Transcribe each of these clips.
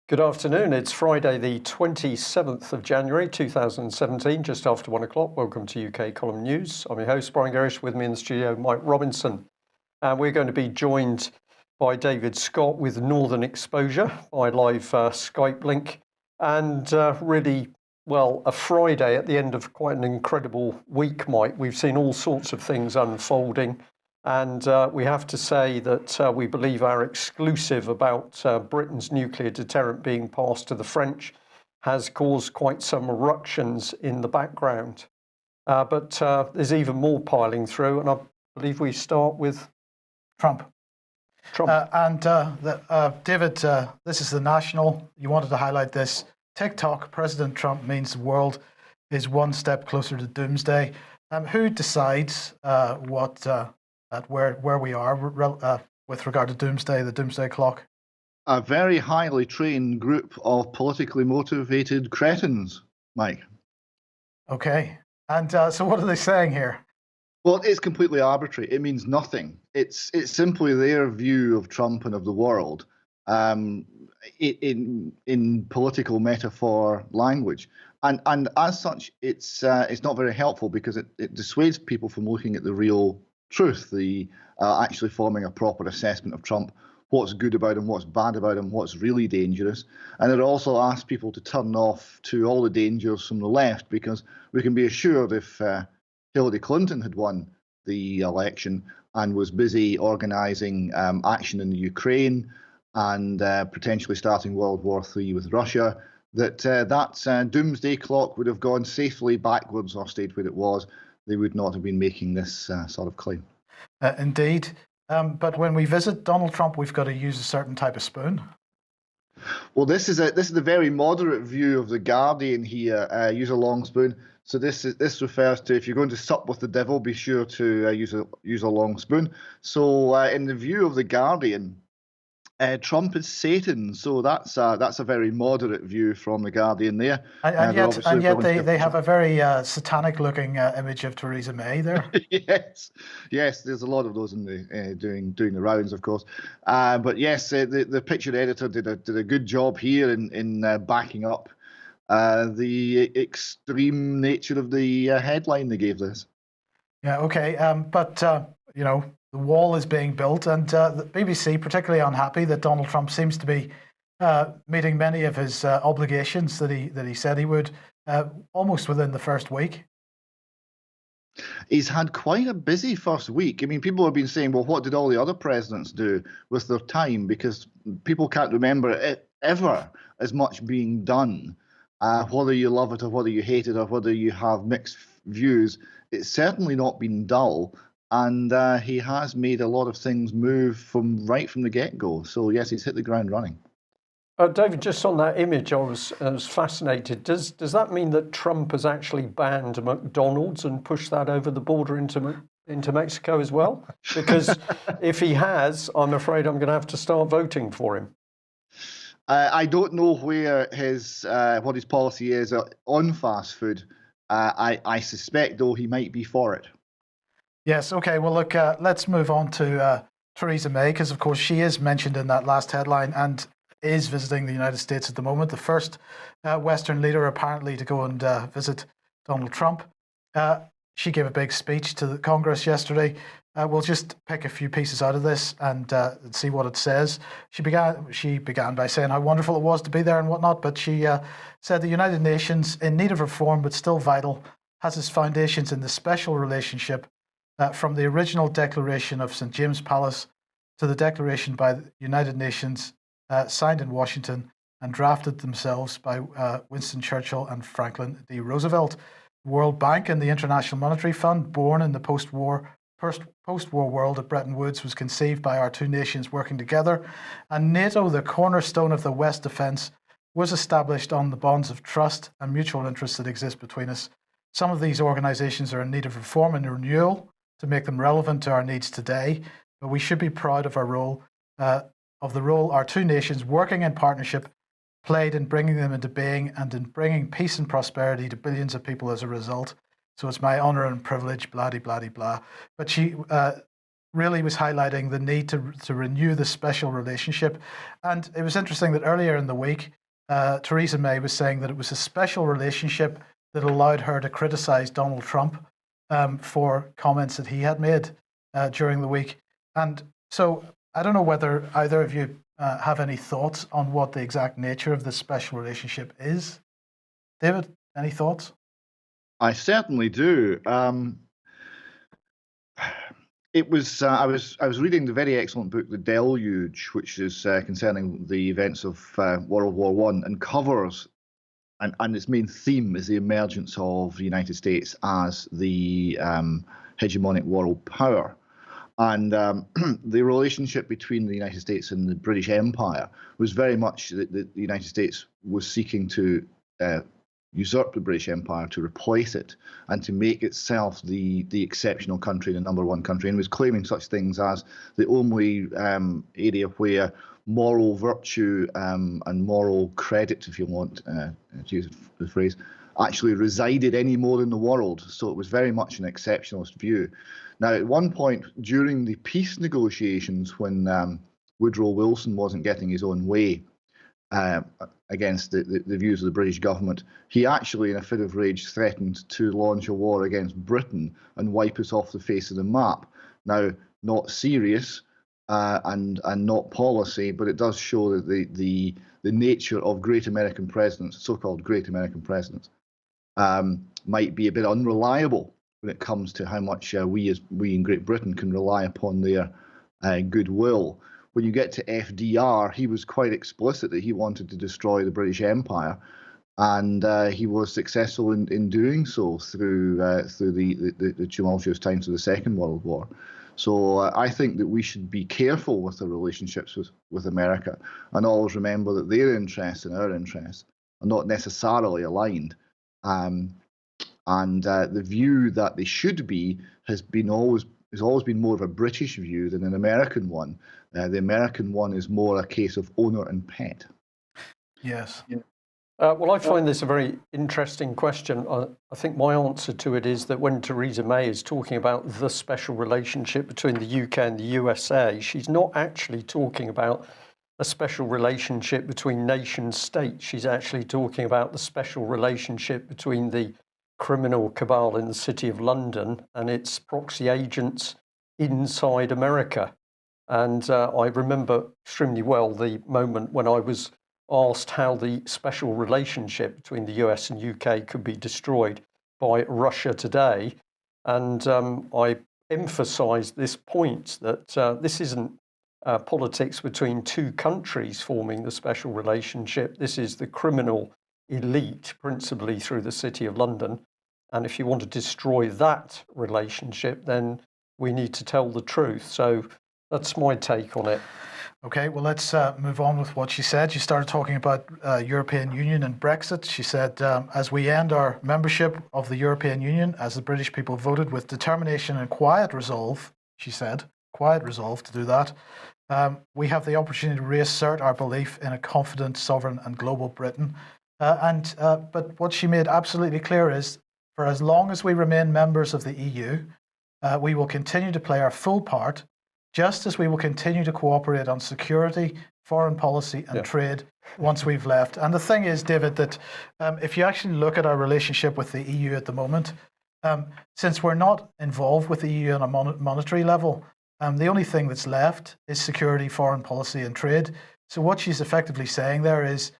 Good afternoon. It's Friday, the 27th of January 2017, just after 1 o'clock. Welcome to UK Column News. I'm your host, Brian Gerrish, with me in the studio, Mike Robinson. And we're going to be joined by David Scott with Northern Exposure by live Skype link. And really, well, a Friday at the end of quite an incredible week, Mike. We've seen all sorts of things unfolding. And we have to say that we believe our exclusive about Britain's nuclear deterrent being passed to the French has caused quite some ructions in the background. But there's even more piling through, and I believe we start with Trump. David, this is the National. You wanted to highlight this. TikTok, President Trump means the world is one step closer to doomsday. Who decides where we are with regard to doomsday, the Doomsday Clock? A very highly trained group of politically motivated cretins, Mike. Okay. And so what are they saying here? Well, it's completely arbitrary. It means nothing. It's simply their view of Trump and of the world in political metaphor language. And as such, it's not very helpful because it dissuades people from looking at the real truth, the actually forming a proper assessment of Trump, what's good about him, what's bad about him, what's really dangerous. And it also asks people to turn off to all the dangers from the left, because we can be assured if Hillary Clinton had won the election and was busy organising action in the Ukraine and potentially starting World War III with Russia, that Doomsday Clock would have gone safely backwards or stayed where it was. They would not have been making this sort of claim. Indeed. But when we visit Donald Trump, we've got to use a certain type of spoon. Well, this is the very moderate view of The Guardian here. Use a long spoon. So this refers to if you're going to sup with the devil, be sure to use a long spoon. So in the view of The Guardian, Trump is Satan, so that's a very moderate view from The Guardian there. And yet they have a very satanic-looking image of Theresa May there. yes, there's a lot of those in the doing the rounds, of course. But yes, the picture editor did a good job here in backing up the extreme nature of the headline they gave this. Yeah, okay, but you know, the wall is being built, and the BBC particularly unhappy that Donald Trump seems to be meeting many of his obligations that he said he would almost within the first week. He's had quite a busy first week. I mean, people have been saying, well, what did all the other presidents do with their time? Because people can't remember it ever as much being done. Whether you love it or whether you hate it or whether you have mixed views, it's certainly not been dull. And he has made a lot of things move right from the get-go. So yes, he's hit the ground running. David, just on that image, I was fascinated. Does that mean that Trump has actually banned McDonald's and pushed that over the border into Mexico as well? Because if he has, I'm afraid I'm going to have to start voting for him. I don't know where what his policy is on fast food. I suspect, though, he might be for it. Yes, okay, well, look, let's move on to Theresa May, because, of course, she is mentioned in that last headline and is visiting the United States at the moment, the first Western leader, apparently, to go and visit Donald Trump. She gave a big speech to the Congress yesterday. We'll just pick a few pieces out of this and see what it says. She began by saying how wonderful it was to be there and whatnot, but she said the United Nations, in need of reform but still vital, has its foundations in the special relationship from the original Declaration of St. James Palace to the declaration by the United Nations signed in Washington and drafted themselves by Winston Churchill and Franklin D. Roosevelt. The World Bank and the International Monetary Fund, born in the post-war world at Bretton Woods, was conceived by our two nations working together. And NATO, the cornerstone of the West defence, was established on the bonds of trust and mutual interest that exist between us. Some of these organisations are in need of reform and renewal to make them relevant to our needs today, but we should be proud of the role our two nations working in partnership played in bringing them into being and in bringing peace and prosperity to billions of people as a result. So it's my honor and privilege, blah, de, blah, de, blah. But she really was highlighting the need to renew the special relationship. And it was interesting that earlier in the week, Theresa May was saying that it was a special relationship that allowed her to criticize Donald Trump for comments that he had made during the week. And so I don't know whether either of you have any thoughts on what the exact nature of this special relationship is. David, any thoughts? I certainly do. It was I was reading the very excellent book The Deluge, which is concerning the events of World War I, and covers and its main theme is the emergence of the United States as the hegemonic world power. And the relationship between the United States and the British Empire was very much that the United States was seeking to usurp the British Empire, to replace it, and to make itself the exceptional country, the number one country, and was claiming such things as the only area where moral virtue and moral credit, if you want to use the phrase, actually resided any more in the world. So it was very much an exceptionalist view. Now, at one point during the peace negotiations, when Woodrow Wilson wasn't getting his own way against the views of the British government, he actually, in a fit of rage, threatened to launch a war against Britain and wipe us off the face of the map. Now, not serious and not policy, but it does show that the nature of great American presidents, so-called great American presidents, might be a bit unreliable when it comes to how much we in Great Britain can rely upon their goodwill. When you get to FDR, he was quite explicit that he wanted to destroy the British Empire, and he was successful in doing so through the tumultuous times of the Second World War. So I think that we should be careful with the relationships with America, and always remember that their interests and our interests are not necessarily aligned. And the view that they should be has always been more of a British view than an American one. The American one is more a case of owner and pet. Yes. Yeah. Well, I find this a very interesting question. I think my answer to it is that when Theresa May is talking about the special relationship between the UK and the USA, she's not actually talking about a special relationship between nation states. She's actually talking about the special relationship between the criminal cabal in the City of London and its proxy agents inside America. And I remember extremely well the moment when I was asked how the special relationship between the US and UK could be destroyed by Russia today. And I emphasised this point that this isn't politics between two countries forming the special relationship. This is the criminal elite, principally through the City of London. And if you want to destroy that relationship, then we need to tell the truth. So that's my take on it. Okay, well, let's move on with what she said. She started talking about European Union and Brexit. She said, as we end our membership of the European Union, as the British people voted with determination and quiet resolve, she said, quiet resolve to do that, we have the opportunity to reassert our belief in a confident, sovereign and global Britain. But what she made absolutely clear is, for as long as we remain members of the EU, we will continue to play our full part, just as we will continue to cooperate on security, foreign policy and trade once we've left. And the thing is, David, that if you actually look at our relationship with the EU at the moment, since we're not involved with the EU on a monetary level, the only thing that's left is security, foreign policy and trade. So what she's effectively saying there is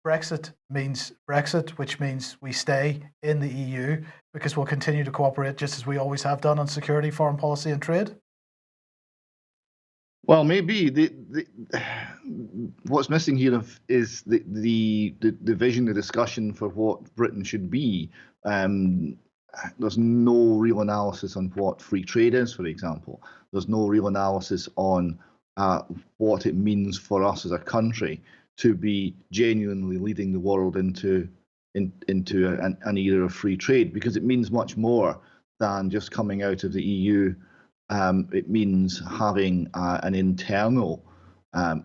Brexit means Brexit, which means we stay in the EU because we'll continue to cooperate just as we always have done on security, foreign policy and trade. Well, maybe what's missing here is the vision, the discussion for what Britain should be. There's no real analysis on what free trade is, for example. There's no real analysis on what it means for us as a country to be genuinely leading the world into an era of free trade, because it means much more than just coming out of the EU. It means having an internal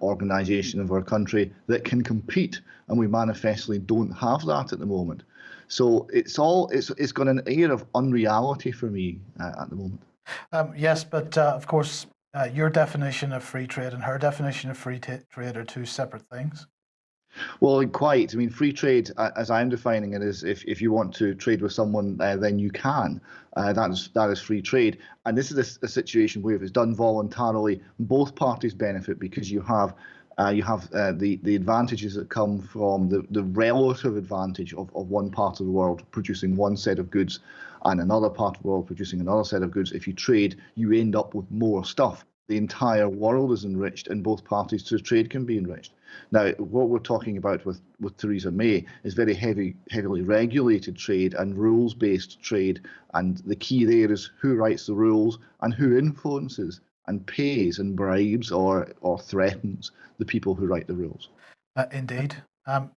organisation of our country that can compete, and we manifestly don't have that at the moment. So it's got an air of unreality for me at the moment. Yes, but of course, your definition of free trade and her definition of free trade are two separate things. Well, quite. I mean, free trade, as I'm defining it, is if you want to trade with someone, then you can. That is free trade. And this is a situation where if it's done voluntarily, both parties benefit because you have the advantages that come from the relative advantage of one part of the world producing one set of goods and another part of the world producing another set of goods. If you trade, you end up with more stuff. The entire world is enriched and both parties to trade can be enriched. Now, what we're talking about with Theresa May is very heavily regulated trade and rules-based trade. And the key there is who writes the rules and who influences and pays and bribes or threatens the people who write the rules. Indeed.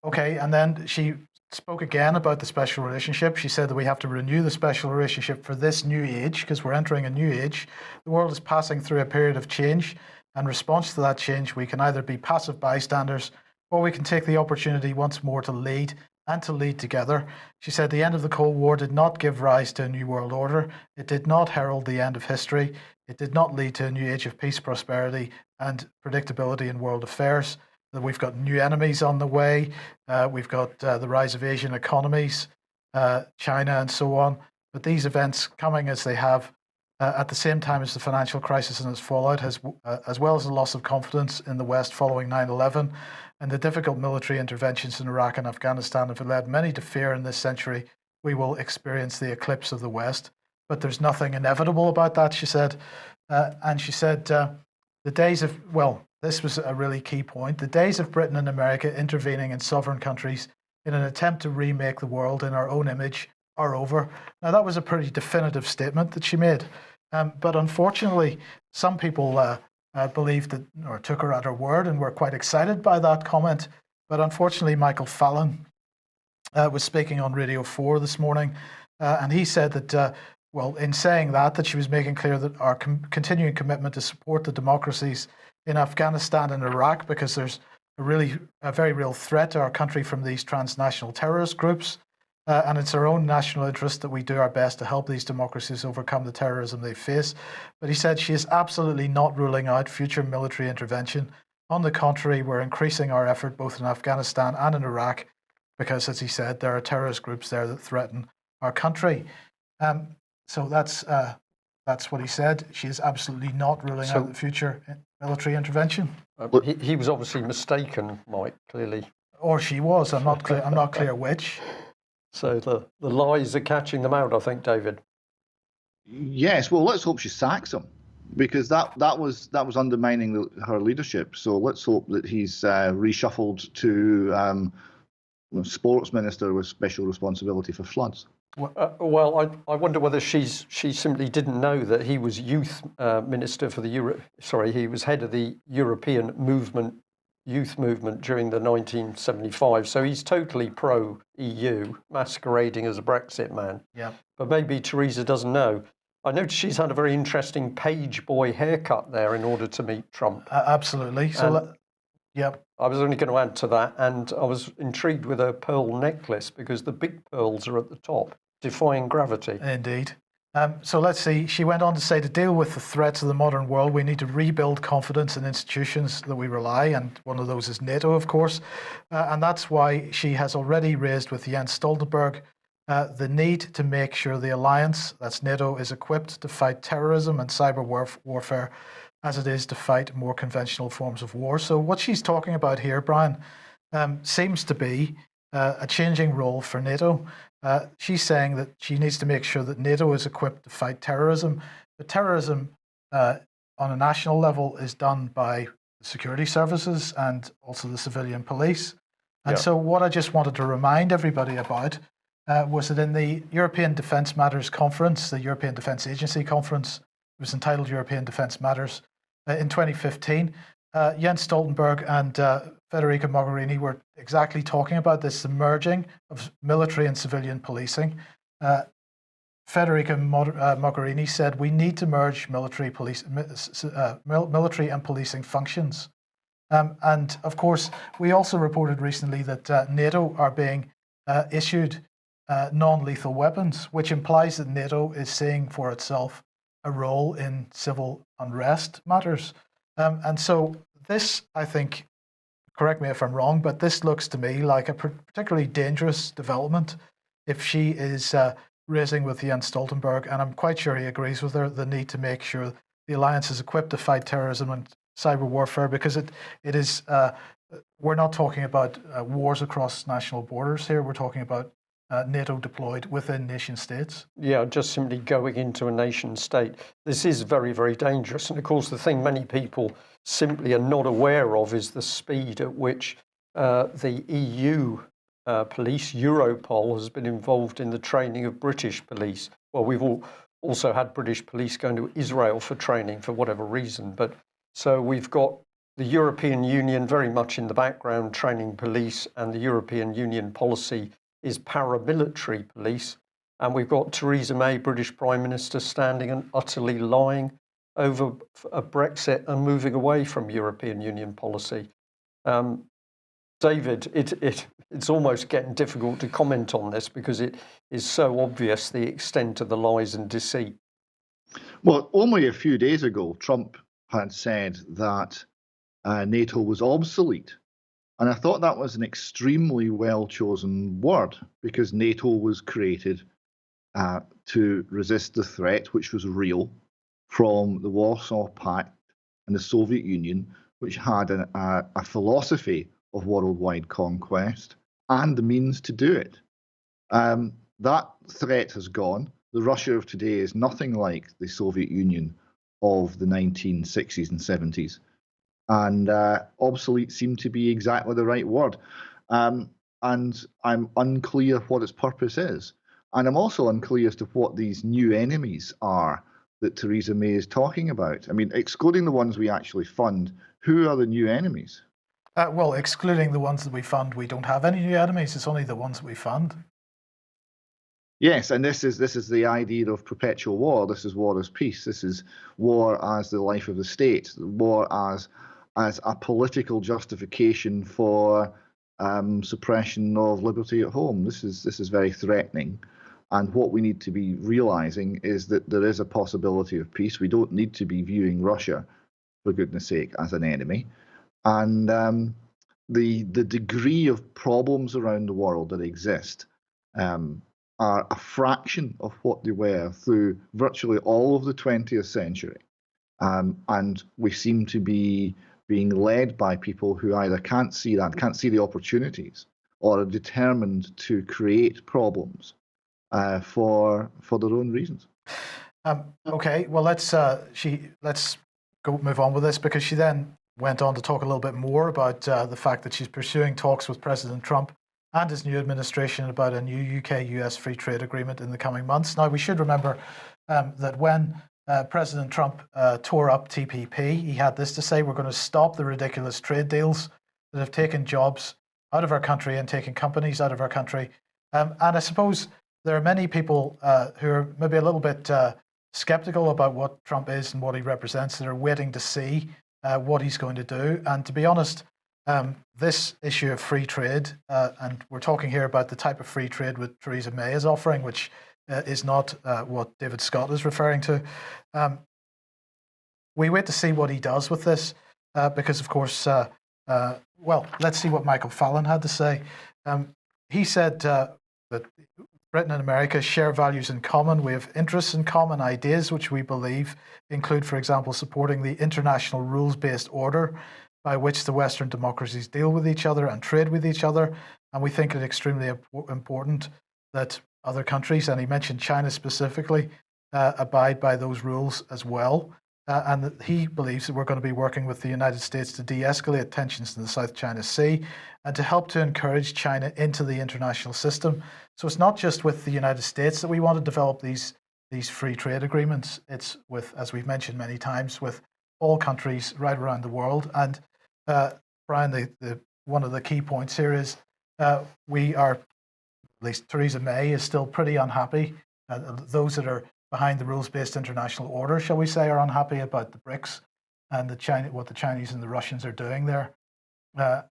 Okay, and then she spoke again about the special relationship. She said that we have to renew the special relationship for this new age because we're entering a new age. The world is passing through a period of change. In response to that change, we can either be passive bystanders or we can take the opportunity once more to lead and to lead together. She said the end of the Cold War did not give rise to a new world order. It did not herald the end of history. It did not lead to a new age of peace, prosperity, and predictability in world affairs. That we've got new enemies on the way. We've got the rise of Asian economies, China, and so on. But these events coming as they have at the same time as the financial crisis and its fallout, as well as the loss of confidence in the West following 9/11, and the difficult military interventions in Iraq and Afghanistan have led many to fear in this century we will experience the eclipse of the West. But there's nothing inevitable about that, she said. And she said the days of, well, this was a really key point, the days of Britain and America intervening in sovereign countries in an attempt to remake the world in our own image are over. Now, that was a pretty definitive statement that she made. But unfortunately, some people believed that, or took her at her word and were quite excited by that comment. But unfortunately, Michael Fallon was speaking on Radio 4 this morning, and he said that, well, in saying that she was making clear that our continuing commitment to support the democracies in Afghanistan and Iraq, because there's a very real threat to our country from these transnational terrorist groups. And it's our own national interest that we do our best to help these democracies overcome the terrorism they face. But he said she is absolutely not ruling out future military intervention. On the contrary, we're increasing our effort both in Afghanistan and in Iraq because, as he said, there are terrorist groups there that threaten our country. So that's what he said. She is absolutely not ruling out the future military intervention. He was obviously mistaken, Mike, clearly. Or she was. I'm not clear which. So the lies are catching them out, I think, David. Yes, well, let's hope she sacks him, because that was undermining her leadership. So let's hope that he's reshuffled to sports minister with special responsibility for floods. Well, I wonder whether she simply didn't know that he was youth minister for he was head of the European youth movement during the 1975. So he's totally pro-EU, masquerading as a Brexit man. Yeah. But maybe Theresa doesn't know. I noticed she's had a very interesting page boy haircut there in order to meet Trump. Absolutely. So, yep. I was only going to add to that, and I was intrigued with her pearl necklace because the big pearls are at the top, defying gravity. Indeed. So let's see. She went on to say, to deal with the threats of the modern world, we need to rebuild confidence in institutions that we rely, and one of those is NATO, of course. And that's why she has already raised with Jens Stoltenberg the need to make sure the alliance, that's NATO, is equipped to fight terrorism and cyber warfare as it is to fight more conventional forms of war. So what she's talking about here, Brian, seems to be a changing role for NATO. She's saying that she needs to make sure that NATO is equipped to fight terrorism. But terrorism on a national level is done by the security services and also the civilian police. And so what I just wanted to remind everybody about was that in the European Defence Matters Conference, the European Defence Agency Conference, it was entitled European Defence Matters, in 2015, Jens Stoltenberg and Federica Mogherini were exactly talking about this, the merging of military and civilian policing. Federica Mogherini said we need to merge military and policing functions. And of course, we also reported recently that NATO are being issued non-lethal weapons, which implies that NATO is seeing for itself a role in civil unrest matters. And so this, I think, correct me if I'm wrong, but this looks to me like a particularly dangerous development if she is raising with Jens Stoltenberg, and I'm quite sure he agrees with her, the need to make sure the alliance is equipped to fight terrorism and cyber warfare, because it is, we're not talking about wars across national borders here, we're talking about NATO deployed within nation states. Yeah, just simply going into a nation state. This is very, very dangerous. And of course, the thing many people simply are not aware of is the speed at which the EU police, Europol, has been involved in the training of British police. Well, we've also had British police going to Israel for training for whatever reason. But so we've got the European Union very much in the background training police, and the European Union policy is paramilitary police. And we've got Theresa May, British Prime Minister, standing and utterly lying over a Brexit and moving away from European Union policy. David, it's almost getting difficult to comment on this because it is so obvious the extent of the lies and deceit. Well, only a few days ago, Trump had said that NATO was obsolete. And I thought that was an extremely well-chosen word, because NATO was created to resist the threat, which was real, from the Warsaw Pact and the Soviet Union, which had a philosophy of worldwide conquest and the means to do it. That threat has gone. The Russia of today is nothing like the Soviet Union of the 1960s and 70s. And obsolete seemed to be exactly the right word. And I'm unclear what its purpose is. And I'm also unclear as to what these new enemies are that Theresa May is talking about. I mean, excluding the ones we actually fund, who are the new enemies? Well, excluding the ones that we fund, we don't have any new enemies. It's only the ones that we fund. Yes, and this is the idea of perpetual war. This is war as peace. This is war as the life of the state. War as a political justification for suppression of liberty at home. This is very threatening. And what we need to be realizing is that there is a possibility of peace. We don't need to be viewing Russia, for goodness sake, as an enemy. And the degree of problems around the world that exist are a fraction of what they were through virtually all of the 20th century. And we seem to be being led by people who either can't see the opportunities, or are determined to create problems for their own reasons. Okay, well, let's go move on with this, because she then went on to talk a little bit more about the fact that she's pursuing talks with President Trump and his new administration about a new UK-US free trade agreement in the coming months. Now, we should remember that when President Trump tore up TPP, he had this to say: we're going to stop the ridiculous trade deals that have taken jobs out of our country and taken companies out of our country. And I suppose there are many people who are maybe a little bit skeptical about what Trump is and what he represents, that are waiting to see what he's going to do. And to be honest, this issue of free trade, and we're talking here about the type of free trade that Theresa May is offering, which is not what David Scott is referring to. We wait to see what he does with this, because, of course, well, let's see what Michael Fallon had to say. He said that Britain and America share values in common. We have interests in common, ideas which we believe include, for example, supporting the international rules-based order by which the Western democracies deal with each other and trade with each other. And we think it extremely important that other countries, and he mentioned China specifically, abide by those rules as well. And that he believes that we're going to be working with the United States to de-escalate tensions in the South China Sea and to help to encourage China into the international system. So it's not just with the United States that we want to develop these free trade agreements. It's with, as we've mentioned many times, with all countries right around the world. And Brian, one of the key points here is we are, at least Theresa May is still pretty unhappy. Those that are behind the rules-based international order, shall we say, are unhappy about the BRICS and what the Chinese and the Russians are doing there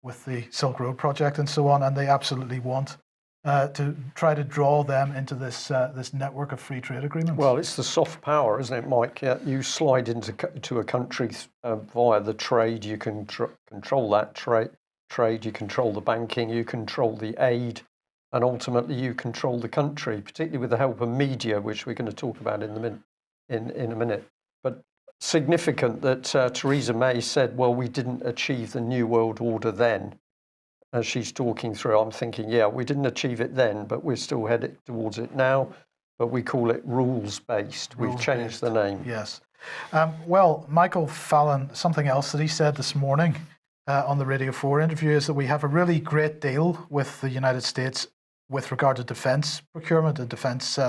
with the Silk Road project and so on. And they absolutely want to try to draw them into this network of free trade agreements? Well, it's the soft power, isn't it, Mike? Yeah, you slide to a country via the trade. You can control that trade. You control the banking. You control the aid, and ultimately you control the country, particularly with the help of media, which we're going to talk about in a minute. But significant that Theresa May said, "Well, we didn't achieve the New World Order then." As she's talking through, I'm thinking, yeah, we didn't achieve it then, but we're still headed towards it now. But we call it rules-based. We've changed the name. Yes. Well, Michael Fallon, something else that he said this morning on the Radio 4 interview is that we have a really great deal with the United States with regard to defence procurement and defence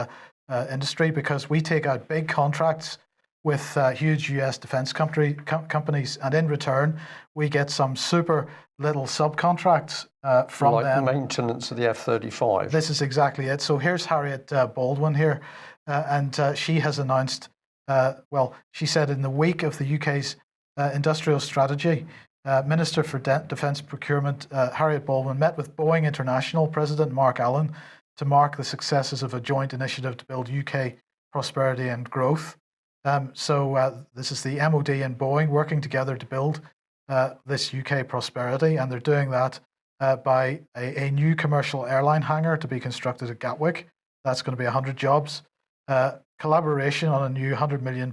industry, because we take out big contracts with huge US defence companies, and in return, we get some super little subcontracts from them. Like maintenance of the F-35. This is exactly it. So here's Harriet Baldwin here, and she has announced, she said in the week of the UK's industrial strategy, Minister for Defence Procurement, Harriet Baldwin, met with Boeing International President Mark Allen to mark the successes of a joint initiative to build UK prosperity and growth. This is the MOD and Boeing working together to build this UK prosperity, and they're doing that by a new commercial airline hangar to be constructed at Gatwick. That's going to be 100 jobs. Collaboration on a new £100 million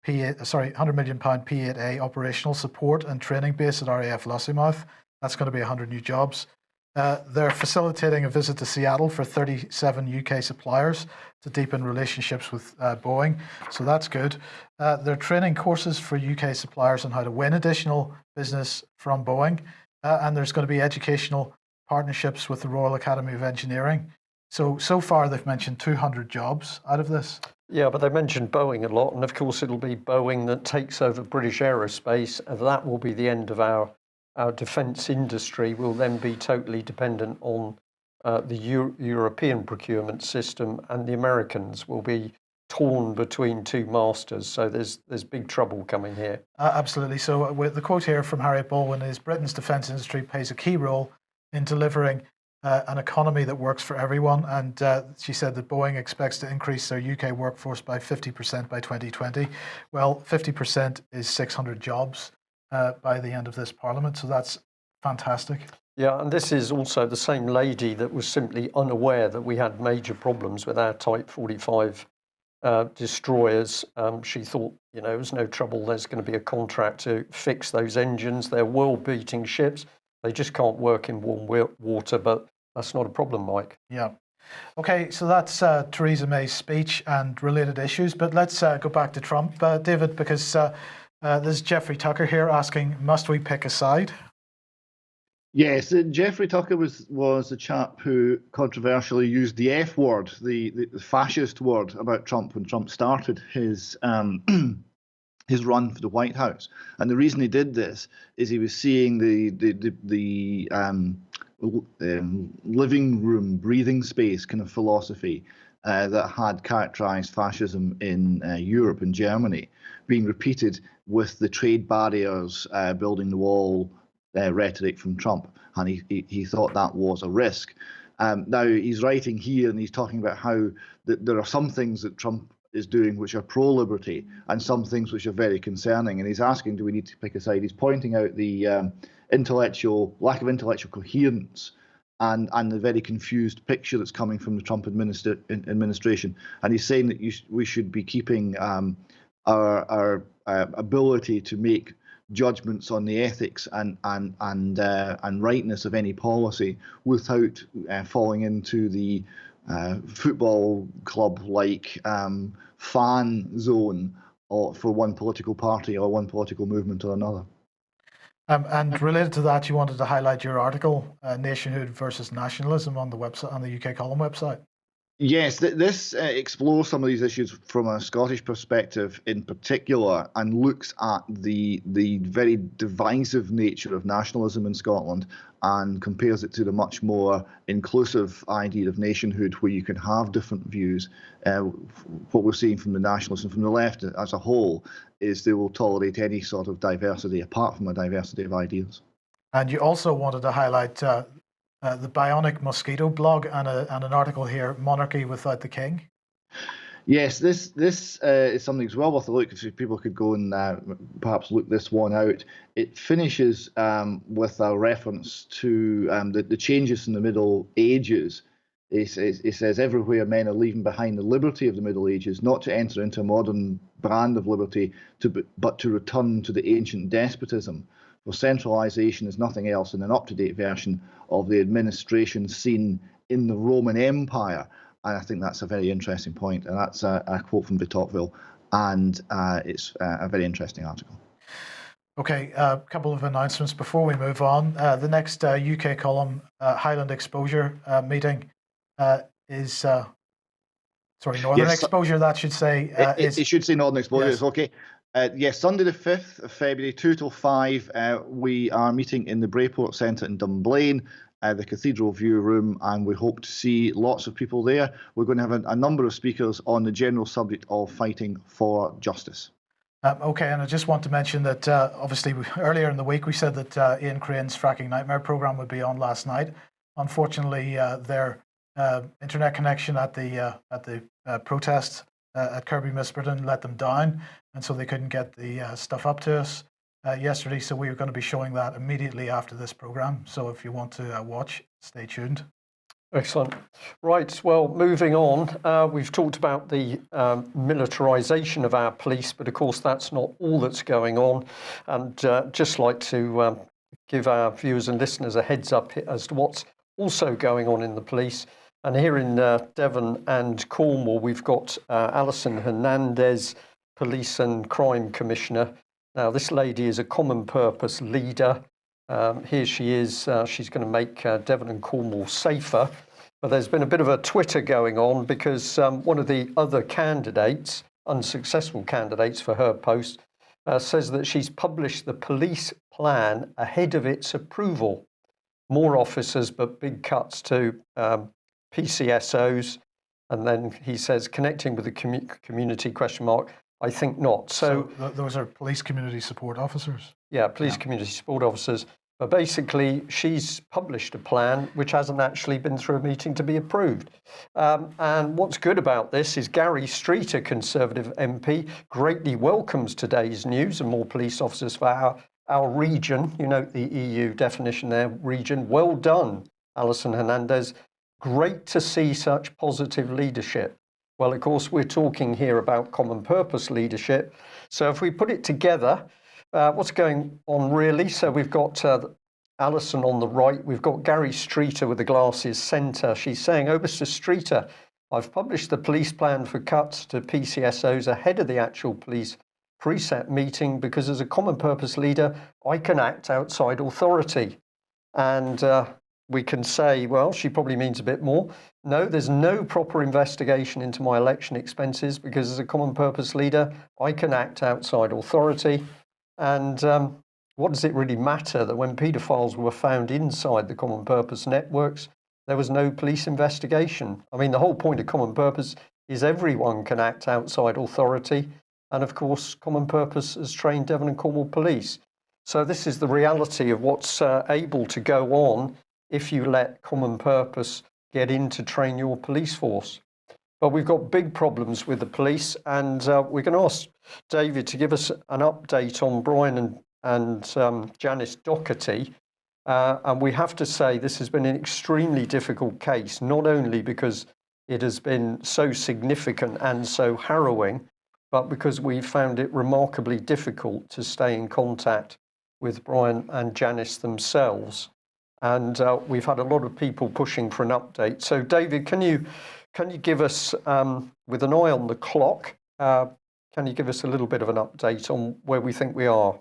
P8A operational support and training base at RAF Lossiemouth. That's going to be 100 new jobs. They're facilitating a visit to Seattle for 37 UK suppliers to deepen relationships with Boeing. So that's good. They're training courses for UK suppliers on how to win additional business from Boeing. And there's going to be educational partnerships with the Royal Academy of Engineering. So far they've mentioned 200 jobs out of this. Yeah, but they mentioned Boeing a lot. And of course, it'll be Boeing that takes over British aerospace. And that will be the end of our defence industry. Will then be totally dependent on the European procurement system, and the Americans will be torn between two masters. So there's big trouble coming here. Absolutely. So with the quote here from Harriet Baldwin is, Britain's defence industry plays a key role in delivering an economy that works for everyone. And she said that Boeing expects to increase their UK workforce by 50% by 2020. Well, 50% is 600 jobs by the end of this Parliament. So that's fantastic. Yeah, and this is also the same lady that was simply unaware that we had major problems with our Type 45 destroyers. She thought, there was no trouble. There's going to be a contract to fix those engines. They're world-beating ships. They just can't work in warm water, but that's not a problem, Mike. Yeah. Okay, so that's Theresa May's speech and related issues. But let's go back to Trump, David, because there's Jeffrey Tucker here asking, must we pick a side? Yes, Jeffrey Tucker was the chap who controversially used the F word, the fascist word about Trump when Trump started his his run for the White House. And the reason he did this is he was seeing the living room, breathing space kind of philosophy that had characterized fascism in Europe and Germany being repeated with the trade barriers, building the wall, rhetoric from Trump, and he thought that was a risk. Now he's writing here and he's talking about how there are some things that Trump is doing which are pro-liberty and some things which are very concerning, and he's asking, do we need to pick a side? He's pointing out the lack of intellectual coherence and the very confused picture that's coming from the Trump administration, and he's saying that we should be keeping our ability to make judgments on the ethics and rightness of any policy without falling into the football club like fan zone for one political party or one political movement or another. And related to that, you wanted to highlight your article, Nationhood versus Nationalism, on the website, on the UK Column website. Yes, this explores some of these issues from a Scottish perspective in particular, and looks at the very divisive nature of nationalism in Scotland and compares it to the much more inclusive idea of nationhood, where you can have different views. What we're seeing from the nationalists and from the left as a whole is they will tolerate any sort of diversity apart from a diversity of ideas. And you also wanted to highlight the Bionic Mosquito blog and an article here, Monarchy Without the King. Yes, this is something that's well worth a look. If people could go and perhaps look this one out. It finishes with a reference to the changes in the Middle Ages. It says, everywhere men are leaving behind the liberty of the Middle Ages, not to enter into a modern brand of liberty, but to return to the ancient despotism. For centralisation is nothing else than an up-to-date version of the administration seen in the Roman Empire. And I think that's a very interesting point. And that's a quote from de Tocqueville. And it's a very interesting article. Okay, a couple of announcements before we move on. The next UK column Highland Exposure meeting is... Northern Exposure, that should say. It should say Northern Exposure, yes. It's okay. Yes, Sunday the 5th of February, 2 till 5, we are meeting in the Brayport Centre in Dunblane, the Cathedral View Room, and we hope to see lots of people there. We're going to have a number of speakers on the general subject of fighting for justice. Okay, and I just want to mention that obviously earlier in the week we said that Ian Crane's Fracking Nightmare programme would be on last night. Unfortunately, their internet connection at the protest at Kirby Misperton let them down, and so they couldn't get the stuff up to us yesterday. So we are going to be showing that immediately after this programme. So if you want to watch, stay tuned. Excellent. Right, well, moving on, we've talked about the militarisation of our police, but of course that's not all that's going on. And just like to give our viewers and listeners a heads up as to what's also going on in the police. And here in Devon and Cornwall, we've got Alison Hernandez, Police and Crime Commissioner. Now, this lady is a common purpose leader. Here she is. She's going to make Devon and Cornwall safer. But there's been a bit of a Twitter going on because one of the other candidates, unsuccessful candidates for her post, says that she's published the police plan ahead of its approval. More officers, but big cuts to PCSOs. And then he says, connecting with the community, ? I think not. So those are police community support officers? Yeah, police community support officers. But basically, she's published a plan which hasn't actually been through a meeting to be approved. And what's good about this is Gary Street, a Conservative MP, greatly welcomes today's news and more police officers for our region. You note the EU definition there, region. Well done, Alison Hernandez. Great to see such positive leadership. Well, of course, we're talking here about common purpose leadership. So if we put it together, what's going on really? So we've got Alison on the right. We've got Gary Streeter with the glasses centre. She's saying, oh, Mr. Streeter, I've published the police plan for cuts to PCSOs ahead of the actual police preset meeting because as a common purpose leader, I can act outside authority. And we can say, well, she probably means a bit more. No, there's no proper investigation into my election expenses because as a common purpose leader, I can act outside authority. And what does it really matter that when paedophiles were found inside the common purpose networks, there was no police investigation? I mean, the whole point of common purpose is everyone can act outside authority. And of course, common purpose has trained Devon and Cornwall Police. So this is the reality of what's able to go on if you let common purpose get in to train your police force. But we've got big problems with the police, and we're going to ask David to give us an update on Brian and Janice Docherty. And we have to say this has been an extremely difficult case, not only because it has been so significant and so harrowing, but because we found it remarkably difficult to stay in contact with Brian and Janice themselves. And we've had a lot of people pushing for an update. So, David, can you give us, with an eye on the clock, can you give us a little bit of an update on where we think we are?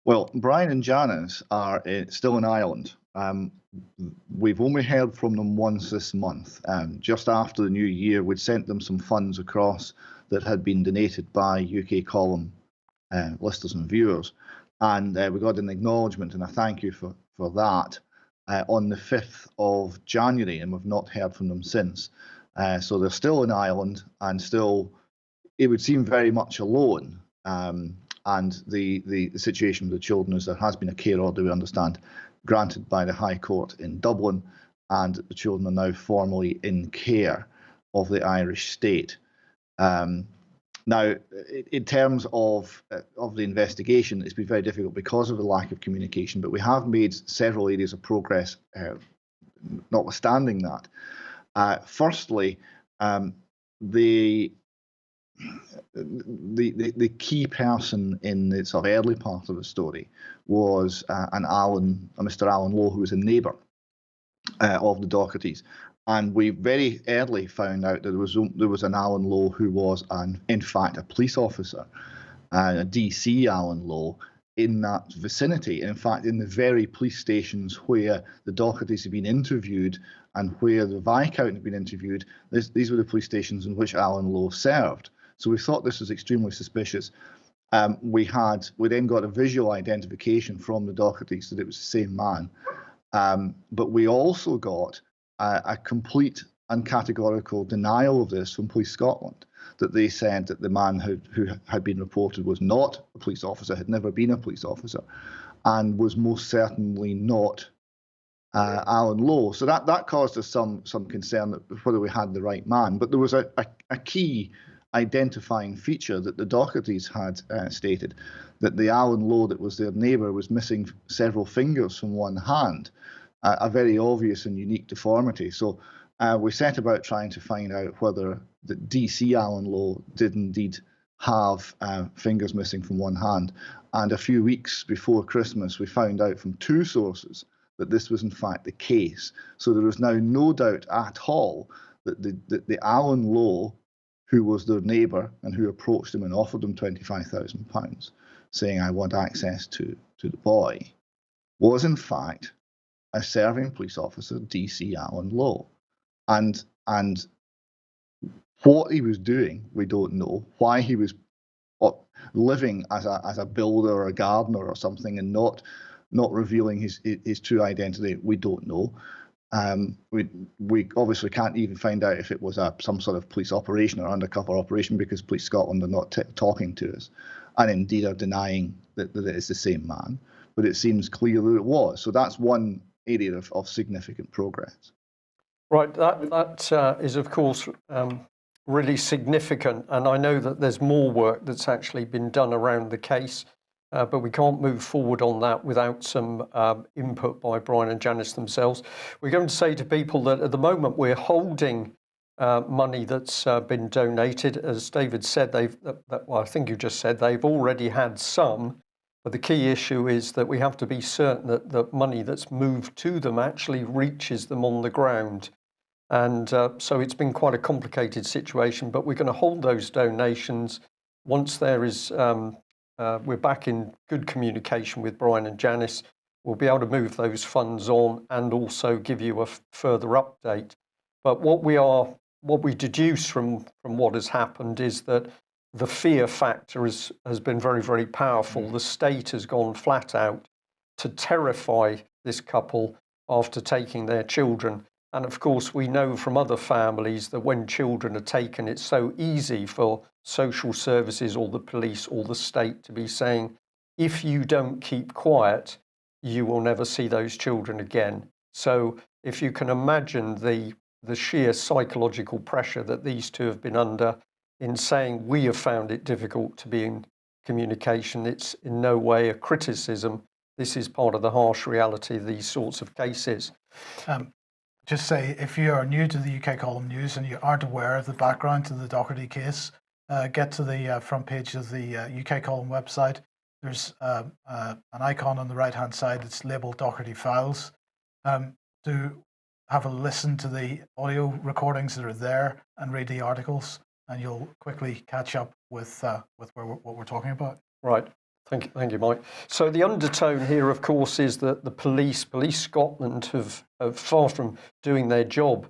Well, Brian and Janice are still in Ireland. We've only heard from them once this month. Just after the new year, we'd sent them some funds across that had been donated by UK column listeners and viewers. And we got an acknowledgement and a thank you for that on the 5th of January, and we've not heard from them since. So they're still in Ireland and still, it would seem, very much alone. And the situation with the children is there has been a care order, we understand, granted by the High Court in Dublin, and the children are now formally in care of the Irish state. Now, in terms of the investigation, it's been very difficult because of the lack of communication, but we have made several areas of progress notwithstanding that. Firstly, the key person in the sort of early part of the story was Mr. Alan Lowe, who was a neighbour of the Dochertys. And we very early found out that there was an Alan Lowe who was, in fact, a police officer, a DC Alan Lowe, in that vicinity. In fact, in the very police stations where the Dochertys had been interviewed and where the Viscount had been interviewed, these were the police stations in which Alan Lowe served. So we thought this was extremely suspicious. We then got a visual identification from the Dochertys that it was the same man. But we also got a complete and categorical denial of this from Police Scotland, that they said that the man who had been reported was not a police officer, had never been a police officer, and was most certainly not Alan Lowe. So that caused us some concern that whether we had the right man. But there was a key identifying feature that the Dochertys had stated, that the Alan Lowe that was their neighbour was missing several fingers from one hand, a very obvious and unique deformity. So we set about trying to find out whether the DC Alan Lowe did indeed have fingers missing from one hand. And a few weeks before Christmas, we found out from two sources that this was in fact the case. So there is now no doubt at all that the Alan Lowe, who was their neighbour and who approached them and offered them £25,000, saying, "I want access to the boy," was in fact a serving police officer, DC Alan Lowe. And what he was doing, we don't know. Why he was living as a builder or a gardener or something and not revealing his true identity, we don't know. We obviously can't even find out if it was some sort of police operation or undercover operation, because Police Scotland are not talking to us, and indeed are denying that it is the same man. But it seems clear that it was. So that's one area of significant progress. Right, that is of course really significant, and I know that there's more work that's actually been done around the case, but we can't move forward on that without some input by Brian and Janice themselves. We're going to say to people that at the moment we're holding money that's been donated. As David said, well, I think you just said they've already had some, but the key issue is that we have to be certain that the money that's moved to them actually reaches them on the ground. And so it's been quite a complicated situation, but we're going to hold those donations once there is, we're back in good communication with Brian and Janice. We'll be able to move those funds on and also give you a further update. But what we deduce from what has happened is that the fear factor has been very, very powerful. The state has gone flat out to terrify this couple after taking their children. And of course, we know from other families that when children are taken, it's so easy for social services or the police or the state to be saying, if you don't keep quiet, you will never see those children again. So if you can imagine the sheer psychological pressure that these two have been under in saying we have found it difficult to be in communication, it's in no way a criticism. This is part of the harsh reality of these sorts of cases. Just say, if you are new to the UK Column News and you aren't aware of the background to the Docherty case, get to the front page of the UK Column website. There's an icon on the right-hand side that's labelled Docherty Files. Do have a listen to the audio recordings that are there and read the articles, and you'll quickly catch up with what we're talking about. Right. Thank you, Mike. So the undertone here, of course, is that the Police Scotland have far from doing their job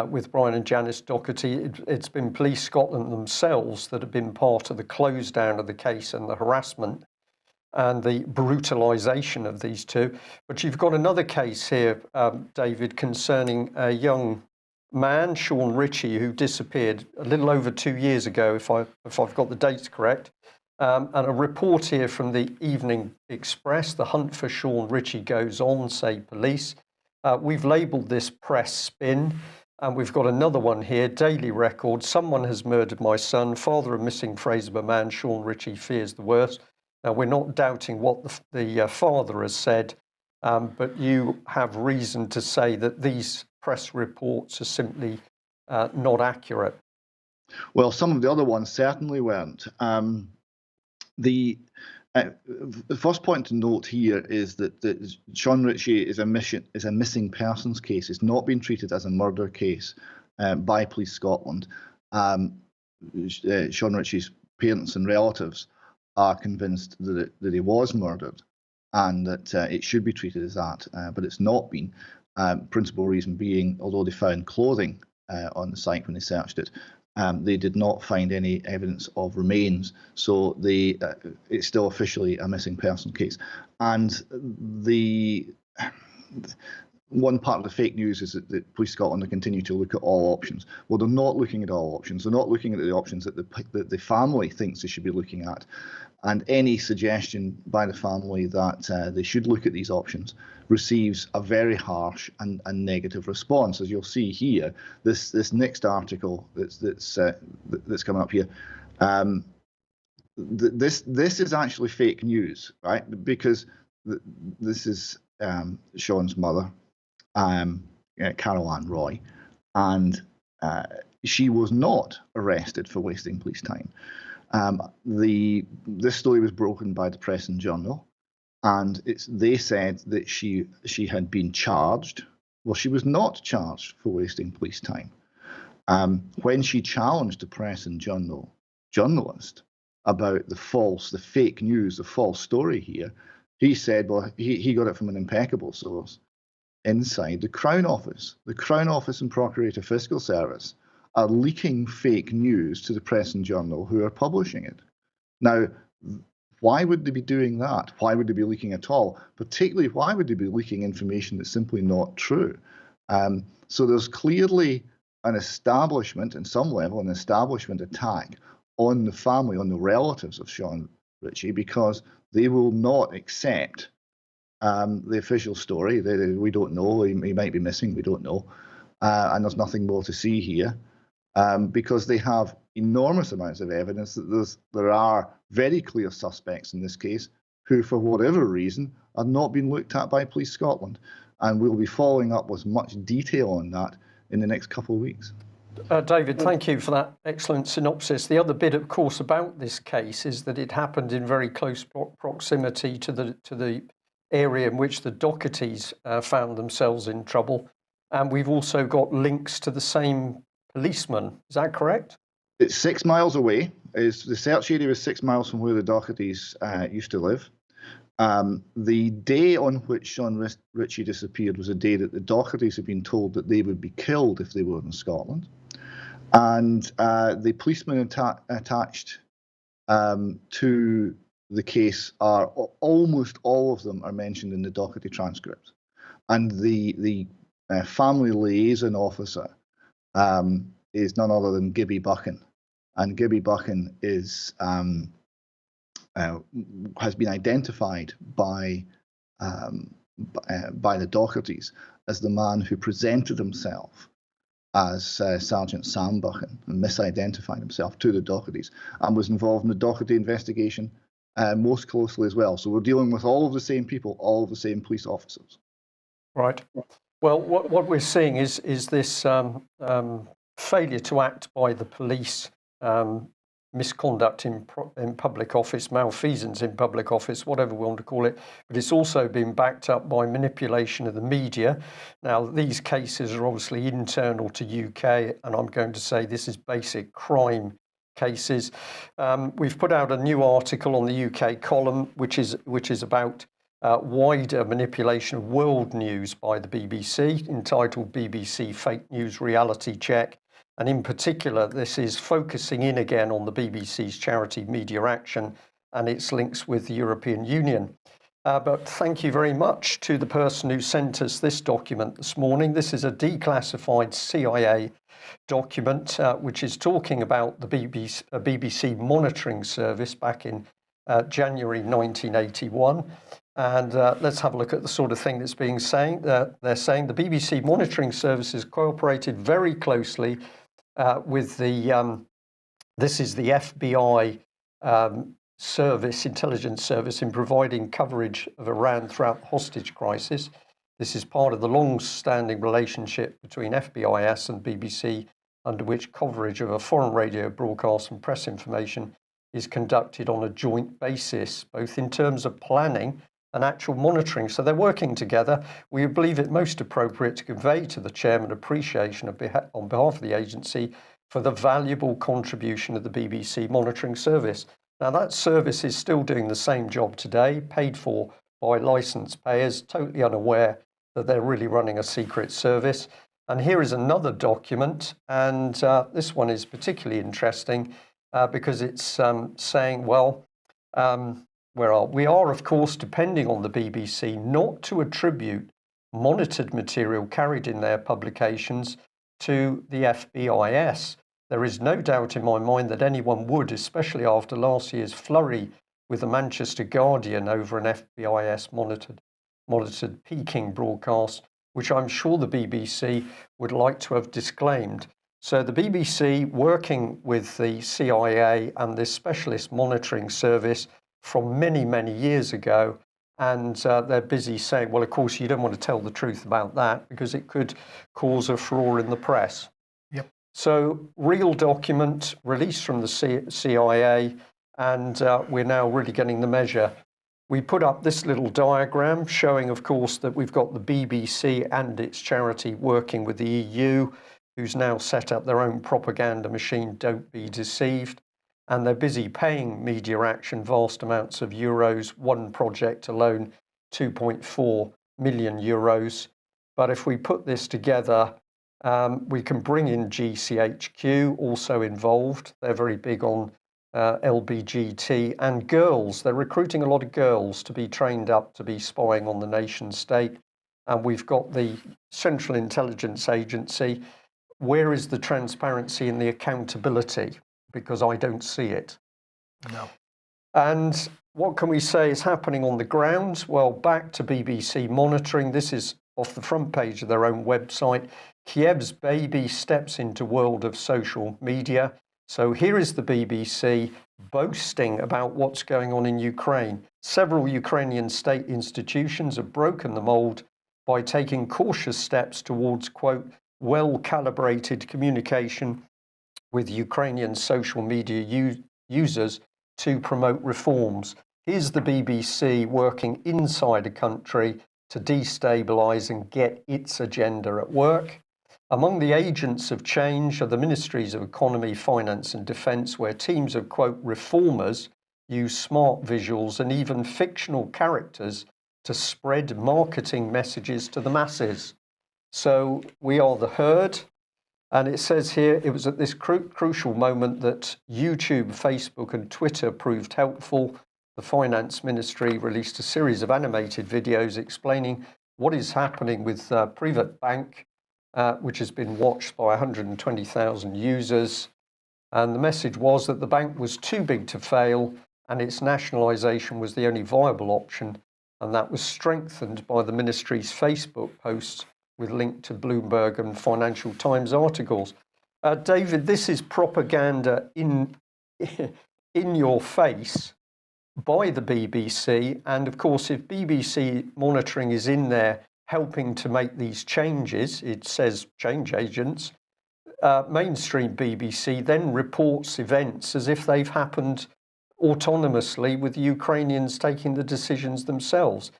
with Brian and Janice Docherty. It's been Police Scotland themselves that have been part of the close down of the case and the harassment and the brutalisation of these two. But you've got another case here, David, concerning a young man, Shaun Ritchie, who disappeared a little over 2 years ago, if I've got the dates correct. And a report here from the Evening Express: the hunt for Shaun Ritchie goes on, say police. We've labelled this press spin, and we've got another one here: Daily Record: someone has murdered my son. Father of missing Fraserburgh man Shaun Ritchie fears the worst. Now, we're not doubting what the father has said, but you have reason to say that these press reports are simply not accurate. Well, some of the other ones certainly weren't. The first point to note here is that Shaun Ritchie is a missing persons case. It's not been treated as a murder case by Police Scotland. Shaun Ritchie's parents and relatives are convinced that he was murdered and that it should be treated as that, but it's not been. Principal reason being, although they found clothing on the site when they searched it, they did not find any evidence of remains, so it's still officially a missing person case. And one part of the fake news is that Police Scotland continue to look at all options. Well, they're not looking at all options. They're not looking at the options that the family thinks they should be looking at. And any suggestion by the family that they should look at these options receives a very harsh and negative response. As you'll see here, this next article that's coming up here, this is actually fake news, right? Because this is Shaun's mother, Carol Ann Roy, and she was not arrested for wasting police time. This story was broken by the Press and Journal, and they said that she had been charged. Well, she was not charged for wasting police time. When she challenged the Press and Journal journalist about the fake news, the false story here, he said, well, he got it from an impeccable source inside the Crown Office. The Crown Office and Procurator Fiscal Service are leaking fake news to the Press and Journal, who are publishing it. Now, why would they be doing that? Why would they be leaking at all? Particularly, why would they be leaking information that's simply not true? So there's clearly an establishment, in some level, an establishment attack on the family, on the relatives of Shaun Ritchie, because they will not accept the official story. We don't know. He might be missing. We don't know. And there's nothing more to see here. Because they have enormous amounts of evidence that there are very clear suspects in this case who, for whatever reason, are not being looked at by Police Scotland. And we'll be following up with much detail on that in the next couple of weeks. David, thank you for that excellent synopsis. The other bit, of course, about this case is that it happened in very close proximity to the area in which the Dochertys found themselves in trouble. And we've also got links to the same policeman. Is that correct? It's 6 miles away. The search area is 6 miles from where the Dochertys used to live. The day on which Shaun Ritchie disappeared was a day that the Dochertys had been told that they would be killed if they were in Scotland. And the policemen attached to the case are almost all of them are mentioned in the Docherty transcript. And the family liaison officer is none other than Gibby Buchan, and Gibby Buchan has been identified by the Dochertys as the man who presented himself as Sergeant Sam Buchan and misidentified himself to the Dochertys, and was involved in the Docherty investigation most closely as well. So we're dealing with all of the same people, all of the same police officers. Right. Well, what we're seeing is this failure to act by the police, misconduct in public office, malfeasance in public office, whatever we want to call it. But it's also been backed up by manipulation of the media. Now, these cases are obviously internal to UK, and I'm going to say this is basic crime cases. We've put out a new article on the UK column, which is about wider manipulation of world news by the BBC, entitled BBC Fake News Reality Check. And in particular, this is focusing in again on the BBC's charity Media Action and its links with the European Union. But thank you very much to the person who sent us this document this morning. This is a declassified CIA document, which is talking about the BBC monitoring service back in January 1981. And let's have a look at the sort of thing that's being saying. They're saying the BBC monitoring services cooperated very closely with the, this is the FBI service, intelligence service, in providing coverage of Iran throughout the hostage crisis. This is part of the long-standing relationship between FBIS and BBC, under which coverage of a foreign radio broadcast and press information is conducted on a joint basis, both in terms of planning and actual monitoring. So they're working together. We believe it most appropriate to convey to the Chairman appreciation on behalf of the agency for the valuable contribution of the BBC monitoring service. Now, that service is still doing the same job today, paid for by licence payers, totally unaware that they're really running a secret service. And here is another document, and this one is particularly interesting because it's saying, well, we are, of course, depending on the BBC not to attribute monitored material carried in their publications to the FBIS. There is no doubt in my mind that anyone would, especially after last year's flurry with the Manchester Guardian over an FBIS monitored Peking broadcast, which I'm sure the BBC would like to have disclaimed. So the BBC, working with the CIA and this specialist monitoring service from many, many years ago, and they're busy saying, well, of course, you don't want to tell the truth about that because it could cause a furore in the press. Yep. So real document released from the CIA, and we're now really getting the measure. We put up this little diagram showing, of course, that we've got the BBC and its charity working with the EU, who's now set up their own propaganda machine, Don't Be Deceived. And they're busy paying Media Action vast amounts of euros, one project alone, 2.4 million euros. But if we put this together, we can bring in GCHQ, also involved. They're very big on LBGT and girls. They're recruiting a lot of girls to be trained up to be spying on the nation state. And we've got the Central Intelligence Agency. Where is the transparency and the accountability? Because I don't see it. No. And what can we say is happening on the ground? Well, back to BBC monitoring. This is off the front page of their own website. Kiev's baby steps into world of social media. So here is the BBC boasting about what's going on in Ukraine. Several Ukrainian state institutions have broken the mold by taking cautious steps towards, quote, well-calibrated communication with Ukrainian social media users to promote reforms. Here's the BBC working inside a country to destabilise and get its agenda at work. Among the agents of change are the Ministries of Economy, Finance and Defence, where teams of, quote, reformers use smart visuals and even fictional characters to spread marketing messages to the masses. So we are the herd. And it says here, it was at this crucial moment that YouTube, Facebook and Twitter proved helpful. The Finance Ministry released a series of animated videos explaining what is happening with Privat Bank, which has been watched by 120,000 users. And the message was that the bank was too big to fail and its nationalisation was the only viable option. And that was strengthened by the ministry's Facebook posts with link to Bloomberg and Financial Times articles. David, this is propaganda in your face by the BBC. And of course, if BBC monitoring is in there helping to make these changes, it says change agents, mainstream BBC then reports events as if they've happened autonomously with Ukrainians taking the decisions themselves.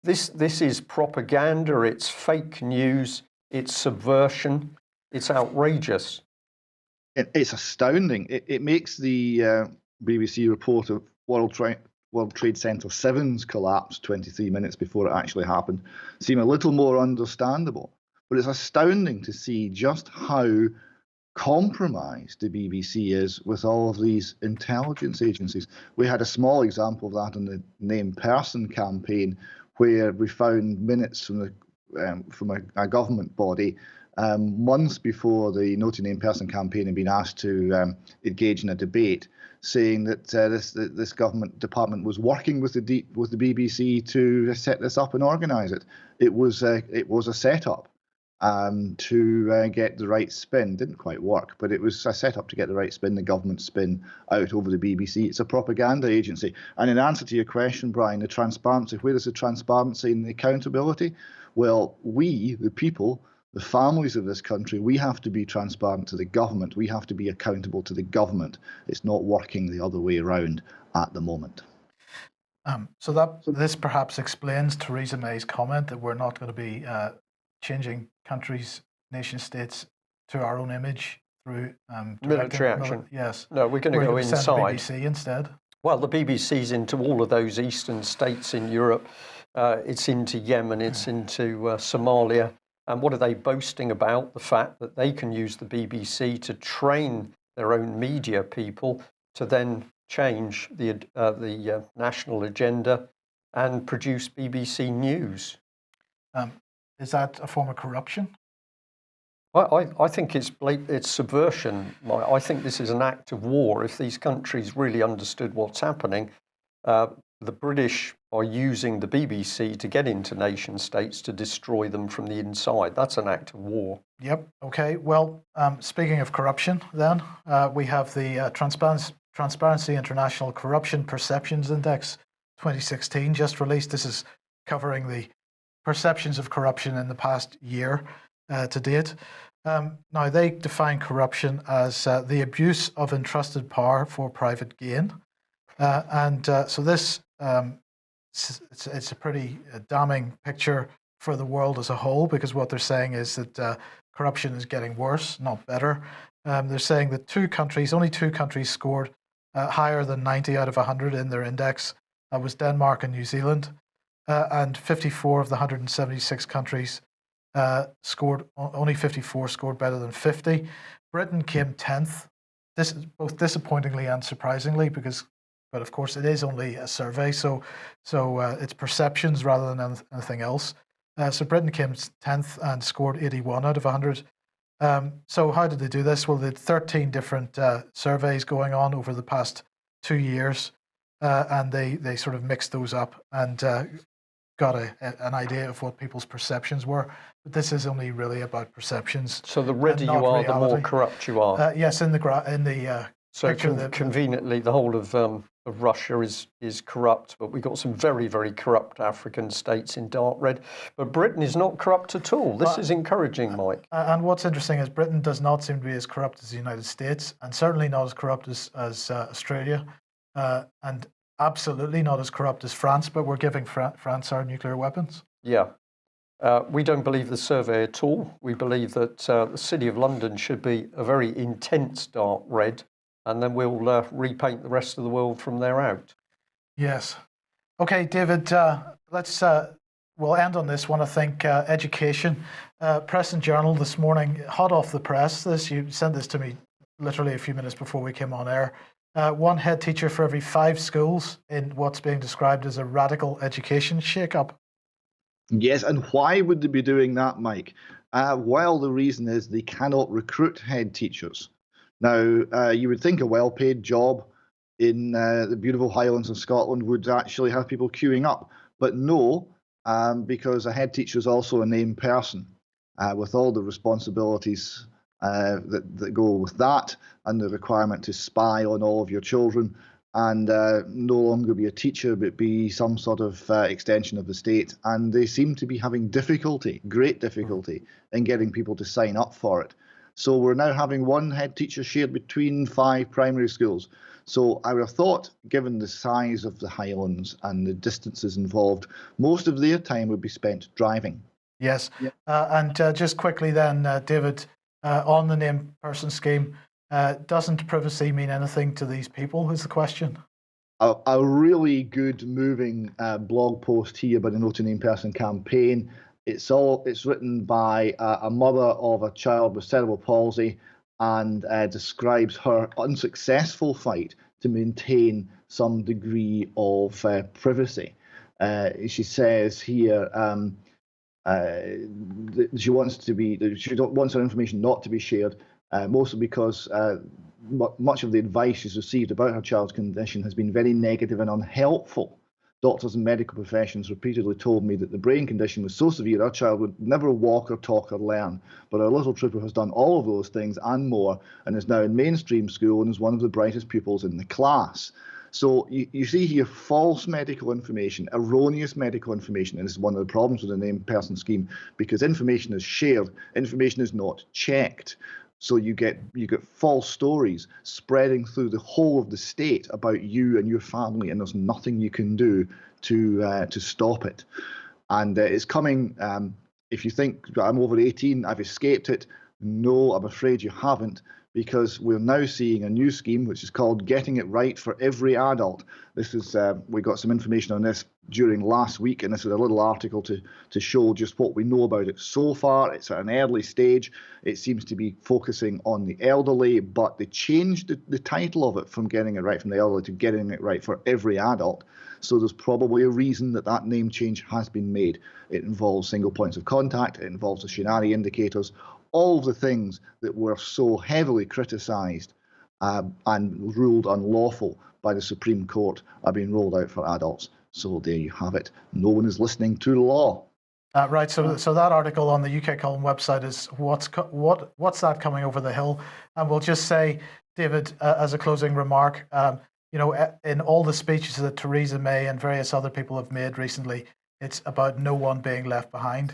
This is propaganda, it's fake news, it's subversion, it's outrageous. It's astounding. It makes the BBC report of World Trade Center 7's collapse 23 minutes before it actually happened seem a little more understandable. But it's astounding to see just how compromised the BBC is with all of these intelligence agencies. We had a small example of that in the Named Person campaign, where we found minutes from a government body months before the No to Name Person campaign had been asked to engage in a debate, saying that this government department was working with the BBC to set this up and organise it. It was a setup to get the right spin. Didn't quite work, but it was a setup to get the right spin, the government spin out over the BBC. It's a propaganda agency. And in answer to your question, Brian, the transparency, where is the transparency and the accountability? Well, we, the people, the families of this country, we have to be transparent to the government. We have to be accountable to the government. It's not working the other way around at the moment. So this perhaps explains Theresa May's comment that we're not going to be changing countries, nation states to our own image through military action. Yes. No, we're going to go inside. Send the BBC instead. Well, the BBC's into all of those eastern states in Europe. It's into Yemen. It's into Somalia. And what are they boasting about? The fact that they can use the BBC to train their own media people to then change the national agenda and produce BBC News. Is that a form of corruption? I think it's subversion. I think this is an act of war. If these countries really understood what's happening, the British are using the BBC to get into nation states to destroy them from the inside. That's an act of war. Yep. Okay. Well, speaking of corruption, then we have the Transparency International Corruption Perceptions Index 2016 just released. This is covering the perceptions of corruption in the past year to date. Now, they define corruption as the abuse of entrusted power for private gain. So this it's a pretty damning picture for the world as a whole, because what they're saying is that corruption is getting worse, not better. They're saying that only two countries scored higher than 90 out of 100 in their index. That was Denmark and New Zealand. And 54 of the 176 countries only 54 scored better than 50. Britain came 10th. This is both disappointingly and surprisingly, but of course it is only a survey, so it's perceptions rather than anything else. So Britain came 10th and scored 81 out of 100. So how did they do this? Well, they had 13 different surveys going on over the past 2 years, and they sort of mixed those up and got an idea of what people's perceptions were. But this is only really about perceptions. So the redder you are, reality. The more corrupt you are. Yes, in the so conveniently, the whole of Russia is corrupt, but we've got some very, very corrupt African states in dark red. But Britain is not corrupt at all. This is encouraging, Mike. And what's interesting is Britain does not seem to be as corrupt as the United States, and certainly not as corrupt as Australia, and absolutely not as corrupt as France, but we're giving France our nuclear weapons. Yeah. We don't believe the survey at all. We believe that the City of London should be a very intense dark red, and then we'll repaint the rest of the world from there out. Yes. Okay, David, we'll end on this one, I think. Education. Press and Journal this morning, hot off the press. You sent this to me literally a few minutes before we came on air. One head teacher for every 5 schools in what's being described as a radical education shake-up. Yes, and why would they be doing that, Mike? Well, the reason is they cannot recruit head teachers. Now, you would think a well-paid job in the beautiful Highlands of Scotland would actually have people queuing up, but no, because a head teacher is also a named person with all the responsibilities that go with that, and the requirement to spy on all of your children, and no longer be a teacher, but be some sort of extension of the state. And they seem to be having great difficulty, in getting people to sign up for it. So we're now having one head teacher shared between 5 primary schools. So I would have thought, given the size of the Highlands and the distances involved, most of their time would be spent driving. Yes. Yeah. And just quickly then, David, on the named person scheme, doesn't privacy mean anything to these people, is the question? A really good moving blog post here by the No to Name Person campaign. It's written by a mother of a child with cerebral palsy, and describes her unsuccessful fight to maintain some degree of privacy. She says here, She wants her information not to be shared, mostly because much of the advice she's received about her child's condition has been very negative and unhelpful. Doctors and medical professions repeatedly told me that the brain condition was so severe our child would never walk or talk or learn. But our little trooper has done all of those things and more, and is now in mainstream school and is one of the brightest pupils in the class. So you see here false medical information, erroneous medical information, and this is one of the problems with the named person scheme, because information is shared, information is not checked. So you get false stories spreading through the whole of the state about you and your family, and there's nothing you can do to stop it. And it's coming. If you think I'm over 18, I've escaped it. No, I'm afraid you haven't, because we're now seeing a new scheme which is called Getting It Right for Every Adult. This is we got some information on this during last week, and this is a little article to show just what we know about it so far. It's at an early stage. It seems to be focusing on the elderly, but they changed the title of it from Getting It Right from the Elderly to Getting It Right for Every Adult. So there's probably a reason that name change has been made. It involves single points of contact. It involves the Shinari indicators. All of the things that were so heavily criticised and ruled unlawful by the Supreme Court are being rolled out for adults. So there you have it. No one is listening to law. Right. So that article on the UK Column website is what's that coming over the hill? And we'll just say, David, as a closing remark, in all the speeches that Theresa May and various other people have made recently, it's about no one being left behind.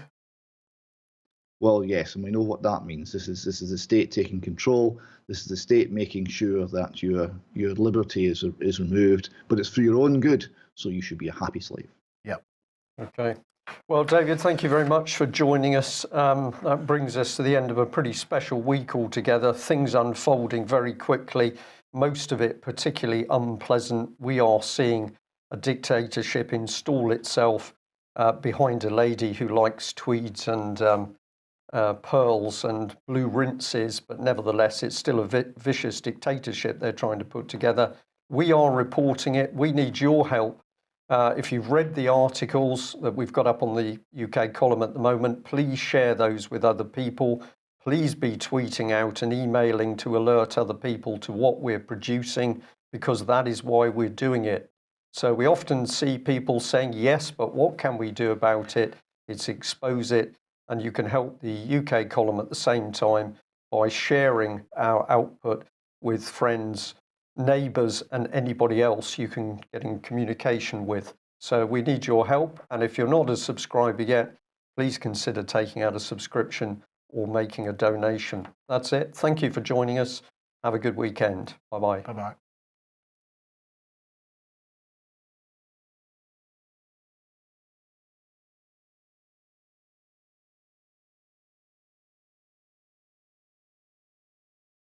Well, yes, and we know what that means. This is the state taking control. This is the state making sure that your liberty is removed, but it's for your own good. So you should be a happy slave. Yep. Okay. Well, David, thank you very much for joining us. That brings us to the end of a pretty special week altogether. Things unfolding very quickly. Most of it particularly unpleasant. We are seeing a dictatorship install itself behind a lady who likes tweeds and pearls and blue rinses, but nevertheless, it's still a vicious dictatorship they're trying to put together. We are reporting it. We need your help. If you've read the articles that we've got up on the UK column at the moment, please share those with other people. Please be tweeting out and emailing to alert other people to what we're producing, because that is why we're doing it. So we often see people saying, yes, but what can we do about it? It's expose it. And you can help the UK column at the same time by sharing our output with friends, neighbours, and anybody else you can get in communication with. So we need your help. And if you're not a subscriber yet, please consider taking out a subscription or making a donation. That's it. Thank you for joining us. Have a good weekend. Bye-bye. Bye-bye.